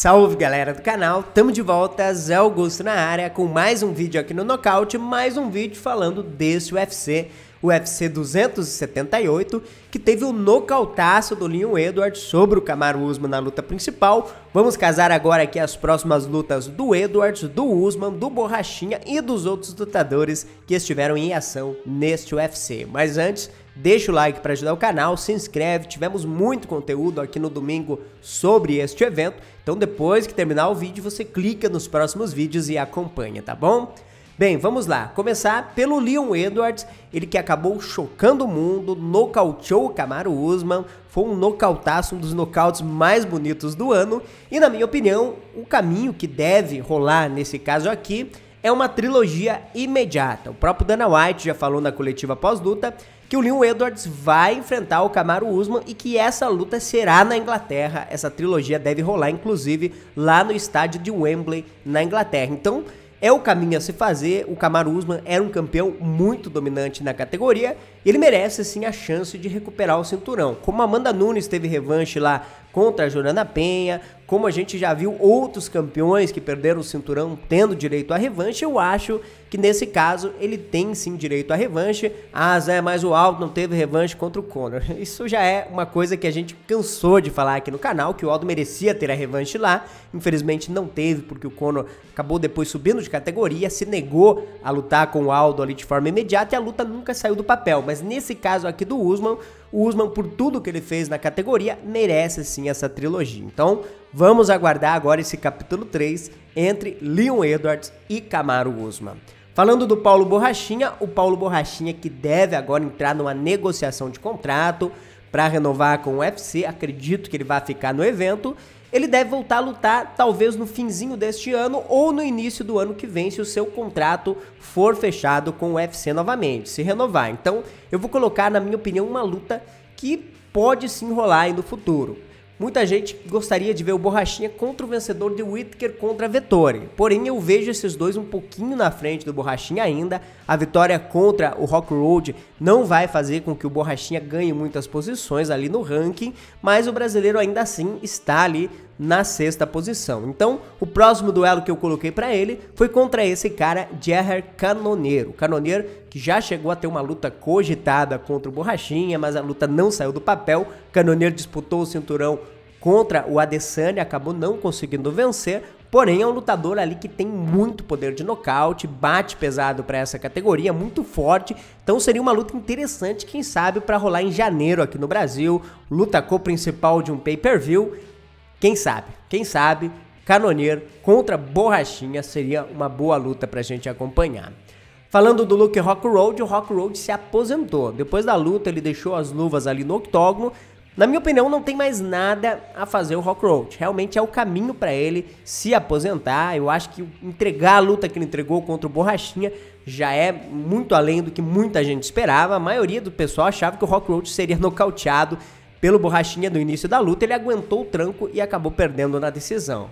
Salve galera do canal, tamo de volta, Zé Augusto na área com mais um vídeo aqui no Nocaute, mais um vídeo falando desse UFC, o UFC 278, que teve o nocautaço do Leon Edwards sobre o Kamaru Usman na luta principal. Vamos casar agora aqui as próximas lutas do Edwards, do Usman, do Borrachinha e dos outros lutadores que estiveram em ação neste UFC. Mas antes, deixa o like para ajudar o canal, se inscreve, tivemos muito conteúdo aqui no domingo sobre este evento, então depois que terminar o vídeo você clica nos próximos vídeos e acompanha, tá bom? Bem, vamos lá, começar pelo Leon Edwards, ele que acabou chocando o mundo, nocauteou o Kamaru Usman, foi um nocautaço, um dos nocautes mais bonitos do ano, e na minha opinião, o caminho que deve rolar nesse caso aqui é uma trilogia imediata. O próprio Dana White já falou na coletiva pós-luta que o Leon Edwards vai enfrentar o Kamaru Usman e que essa luta será na Inglaterra. Essa trilogia deve rolar, inclusive, lá no estádio de Wembley, na Inglaterra. Então, é o caminho a se fazer. O Kamaru Usman era um campeão muito dominante na categoria e ele merece, sim, a chance de recuperar o cinturão. Como a Amanda Nunes teve revanche lá contra a Jorana Penha, como a gente já viu outros campeões que perderam o cinturão tendo direito à revanche, eu acho que nesse caso ele tem sim direito à revanche. Ah, Zé, mas o Aldo não teve revanche contra o Conor. Isso já é uma coisa que a gente cansou de falar aqui no canal, que o Aldo merecia ter a revanche lá. Infelizmente não teve, porque o Conor acabou depois subindo de categoria, se negou a lutar com o Aldo ali de forma imediata e a luta nunca saiu do papel. Mas nesse caso aqui do Usman, o Usman, por tudo que ele fez na categoria, merece sim essa trilogia. Então, vamos aguardar agora esse capítulo 3 entre Leon Edwards e Kamaru Usman. Falando do Paulo Borrachinha, o Paulo Borrachinha que deve agora entrar numa negociação de contrato para renovar com o UFC, acredito que ele vai ficar no evento. Ele deve voltar a lutar talvez no finzinho deste ano ou no início do ano que vem, se o seu contrato for fechado com o UFC novamente, se renovar. Então eu vou colocar, na minha opinião, uma luta que pode sim rolar aí no futuro. Muita gente gostaria de ver o Borrachinha contra o vencedor de Whittaker contra Vettori. Porém, eu vejo esses dois um pouquinho na frente do Borrachinha ainda. A vitória contra o Rockhold não vai fazer com que o Borrachinha ganhe muitas posições ali no ranking, mas o brasileiro ainda assim está ali na 6ª posição. Então, o próximo duelo que eu coloquei para ele foi contra esse cara, Gerard Cannonier. Cannonier que já chegou a ter uma luta cogitada contra o Borrachinha, mas a luta não saiu do papel. Cannonier disputou o cinturão contra o Adesanya, acabou não conseguindo vencer, porém é um lutador ali que tem muito poder de nocaute, bate pesado para essa categoria, muito forte, então seria uma luta interessante, quem sabe, para rolar em janeiro aqui no Brasil, luta co-principal de um pay-per-view, quem sabe, Cannonier contra Borrachinha seria uma boa luta pra gente acompanhar. Falando do Luke Rockhold, o Rockhold se aposentou, depois da luta ele deixou as luvas ali no octógono. Na minha opinião, não tem mais nada a fazer o Rockhold. Realmente é o caminho para ele se aposentar. Eu acho que entregar a luta que ele entregou contra o Borrachinha já é muito além do que muita gente esperava. A maioria do pessoal achava que o Rockhold seria nocauteado pelo Borrachinha no início da luta. Ele aguentou o tranco e acabou perdendo na decisão.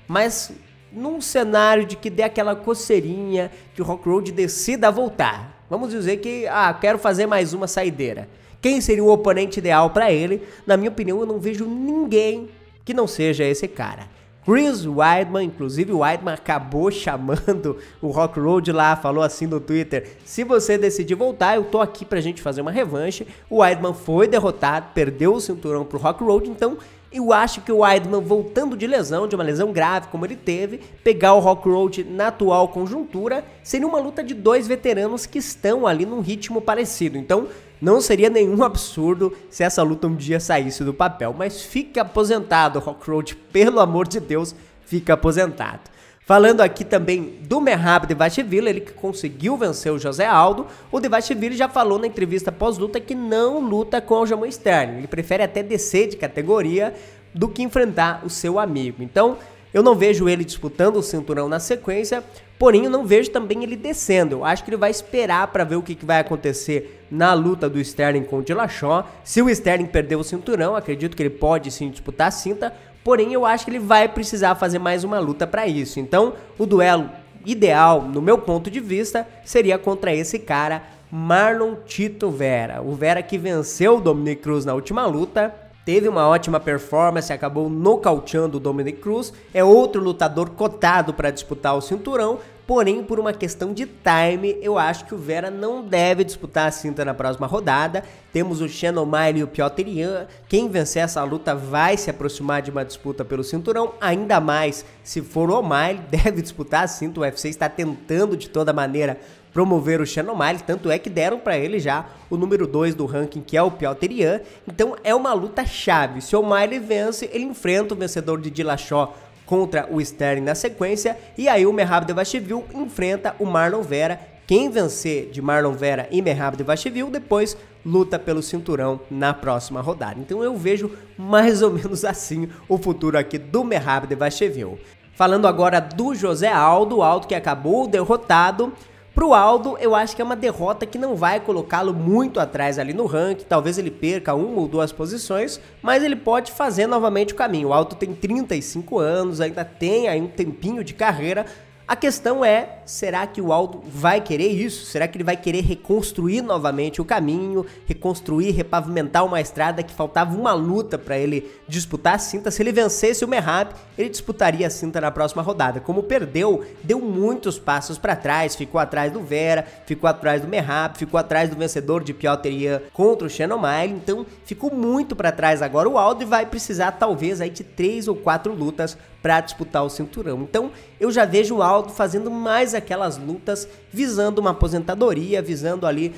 Mas num cenário de que dê aquela coceirinha, que o Rockhold decida voltar. Vamos dizer que, quero fazer mais uma saideira. Quem seria o oponente ideal para ele? Na minha opinião, eu não vejo ninguém que não seja esse cara. Chris Weidman, inclusive o Weidman acabou chamando o Rockhold lá, falou assim no Twitter: se você decidir voltar, eu tô aqui pra gente fazer uma revanche. O Weidman foi derrotado, perdeu o cinturão pro Rockhold, então eu acho que o Weidman, voltando de lesão, de uma lesão grave como ele teve, pegar o Rockhold na atual conjuntura, seria uma luta de dois veteranos que estão ali num ritmo parecido. Então, não seria nenhum absurdo se essa luta um dia saísse do papel. Mas fica aposentado, Rockhold, pelo amor de Deus, fica aposentado. Falando aqui também do Merab Dvalishvili, ele que conseguiu vencer o José Aldo. O Dvalishvili já falou na entrevista pós-luta que não luta com o Aljamain Sterling. Ele prefere até descer de categoria do que enfrentar o seu amigo. Então, eu não vejo ele disputando o cinturão na sequência, porém eu não vejo também ele descendo. Eu acho que ele vai esperar para ver o que vai acontecer na luta do Sterling com o Dillashaw. Se o Sterling perder o cinturão, acredito que ele pode sim disputar a cinta, porém eu acho que ele vai precisar fazer mais uma luta para isso. Então, o duelo ideal, no meu ponto de vista, seria contra esse cara, Marlon Tito Vera. O Vera que venceu o Dominick Cruz na última luta. teve uma ótima performance, acabou nocauteando o Dominick Cruz, é outro lutador cotado para disputar o cinturão, porém por uma questão de time, eu acho que o Vera não deve disputar a cinta na próxima rodada. Temos o Sean O'Malley e o Petr Yan, quem vencer essa luta vai se aproximar de uma disputa pelo cinturão, ainda mais se for o O'Malley, deve disputar a cinta, o UFC está tentando de toda maneira promover o Sean O'Malley, tanto é que deram para ele já o número 2 do ranking, que é o Petr Yan, então é uma luta chave. Se o O'Malley vence, ele enfrenta o vencedor de Dillashaw contra o Sterling na sequência, e aí o Merab Dvalishvili enfrenta o Marlon Vera. Quem vencer de Marlon Vera e Merab Dvalishvili depois luta pelo cinturão na próxima rodada. Então eu vejo mais ou menos assim o futuro aqui do Merab Dvalishvili. Falando agora do José Aldo, o Aldo que acabou derrotado. Pro Aldo, eu acho que é uma derrota que não vai colocá-lo muito atrás ali no ranking, talvez ele perca uma ou duas posições, mas ele pode fazer novamente o caminho. O Aldo tem 35 anos, ainda tem aí um tempinho de carreira. A questão é, será que o Aldo vai querer isso? Será que ele vai querer reconstruir novamente o caminho, reconstruir, repavimentar uma estrada que faltava uma luta para ele disputar a cinta? Se ele vencesse o Merab, ele disputaria a cinta na próxima rodada. Como perdeu, deu muitos passos para trás, ficou atrás do Vera, ficou atrás do Merab, ficou atrás do vencedor de Petr Yan contra o Sean O'Malley, então ficou muito para trás agora o Aldo e vai precisar talvez aí de 3 ou 4 lutas para disputar o cinturão. Então eu já vejo o Aldo fazendo mais aquelas lutas visando uma aposentadoria, visando ali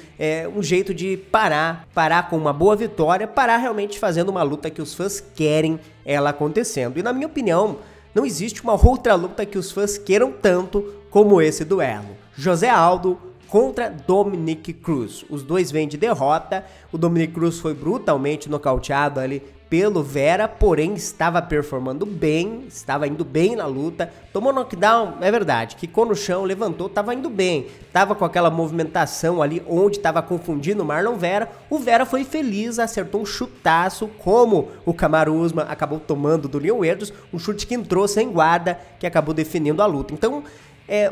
um jeito de parar com uma boa vitória, parar realmente fazendo uma luta que os fãs querem ela acontecendo. E na minha opinião, não existe uma outra luta que os fãs queiram tanto como esse duelo. José Aldo contra Dominick Cruz. Os dois vêm de derrota, o Dominick Cruz foi brutalmente nocauteado ali pelo Vera, porém estava performando bem, estava indo bem na luta, tomou knockdown, é verdade, quicou no chão, levantou, estava indo bem, estava com aquela movimentação ali onde estava confundindo o Marlon Vera, o Vera foi feliz, acertou um chutaço, como o Kamaru Usman acabou tomando do Leon Edwards, um chute que entrou sem guarda, que acabou definindo a luta. Então,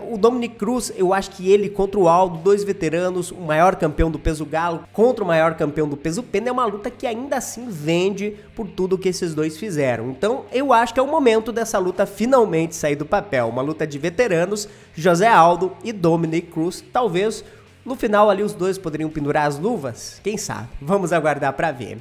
o Dominick Cruz, eu acho que ele contra o Aldo, dois veteranos, o maior campeão do peso galo contra o maior campeão do peso pena, é uma luta que ainda assim vende por tudo que esses dois fizeram. Então eu acho que é o momento dessa luta finalmente sair do papel, uma luta de veteranos, José Aldo e Dominick Cruz. Talvez no final ali os dois poderiam pendurar as luvas, quem sabe, vamos aguardar para ver.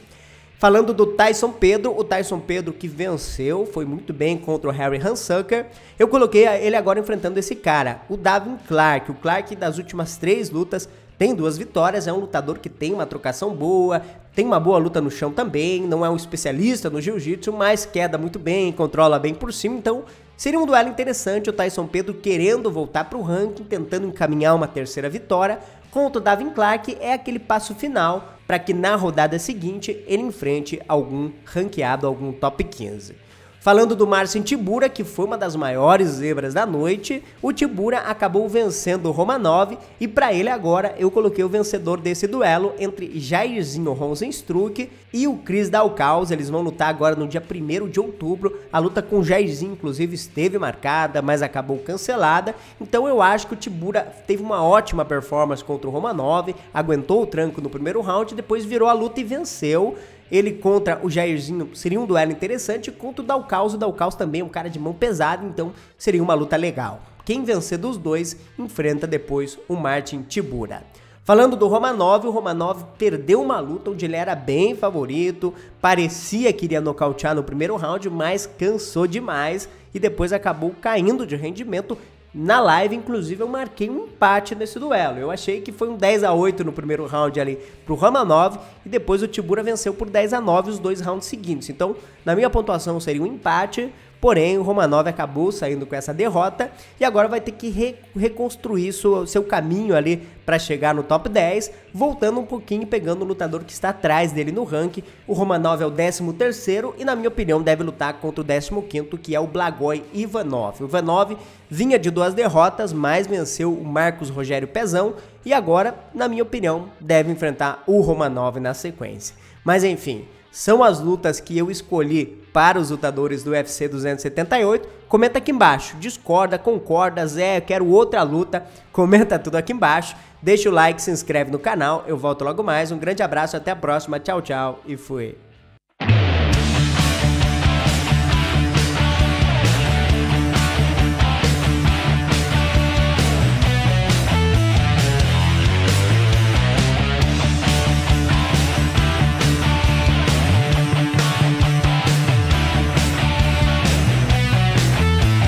Falando do Tyson Pedro, o Tyson Pedro que venceu, foi muito bem contra o Harry Hunsucker. Eu coloquei ele agora enfrentando esse cara, o Devin Clark. O Clark das últimas 3 lutas tem 2 vitórias, é um lutador que tem uma trocação boa, tem uma boa luta no chão também, não é um especialista no jiu-jitsu, mas queda muito bem, controla bem por cima, então seria um duelo interessante, o Tyson Pedro querendo voltar para o ranking, tentando encaminhar uma terceira vitória, contra o Devin Clark é aquele passo final para que na rodada seguinte ele enfrente algum ranqueado, algum top 15. Falando do Marcin Tybura, que foi uma das maiores zebras da noite, o Tybura acabou vencendo o Romanov e para ele agora eu coloquei o vencedor desse duelo entre Jairzinho Rozenstruik e o Chris Daukaus. Eles vão lutar agora no dia 1º de outubro, a luta com o Jairzinho inclusive esteve marcada, mas acabou cancelada, então eu acho que o Tybura teve uma ótima performance contra o Romanov, aguentou o tranco no primeiro round, depois virou a luta e venceu. Ele contra o Jairzinho seria um duelo interessante, contra o Daukaus também é um cara de mão pesada, então seria uma luta legal. Quem vencer dos dois enfrenta depois o Marcin Tybura. Falando do Romanov, o Romanov perdeu uma luta onde ele era bem favorito, parecia que iria nocautear no primeiro round, mas cansou demais e depois acabou caindo de rendimento. Na live, inclusive, eu marquei um empate nesse duelo. Eu achei que foi um 10-8 no primeiro round ali pro Romanov e depois o Tybura venceu por 10-9 os 2 rounds seguintes. Então, na minha pontuação seria um empate, porém o Romanov acabou saindo com essa derrota e agora vai ter que reconstruir seu caminho ali para chegar no top 10, voltando um pouquinho e pegando o lutador que está atrás dele no ranking. O Romanov é o 13º e, na minha opinião, deve lutar contra o 15º, que é o Blagoy Ivanov. O Ivanov vinha de 2 derrotas, mas venceu o Marcos Rogério Pezão e agora, na minha opinião, deve enfrentar o Romanov na sequência. Mas enfim, são as lutas que eu escolhi para os lutadores do UFC 278. Comenta aqui embaixo, discorda, concorda, Zé, eu quero outra luta, comenta tudo aqui embaixo, deixa o like, se inscreve no canal, eu volto logo mais, um grande abraço, até a próxima, tchau, tchau e fui.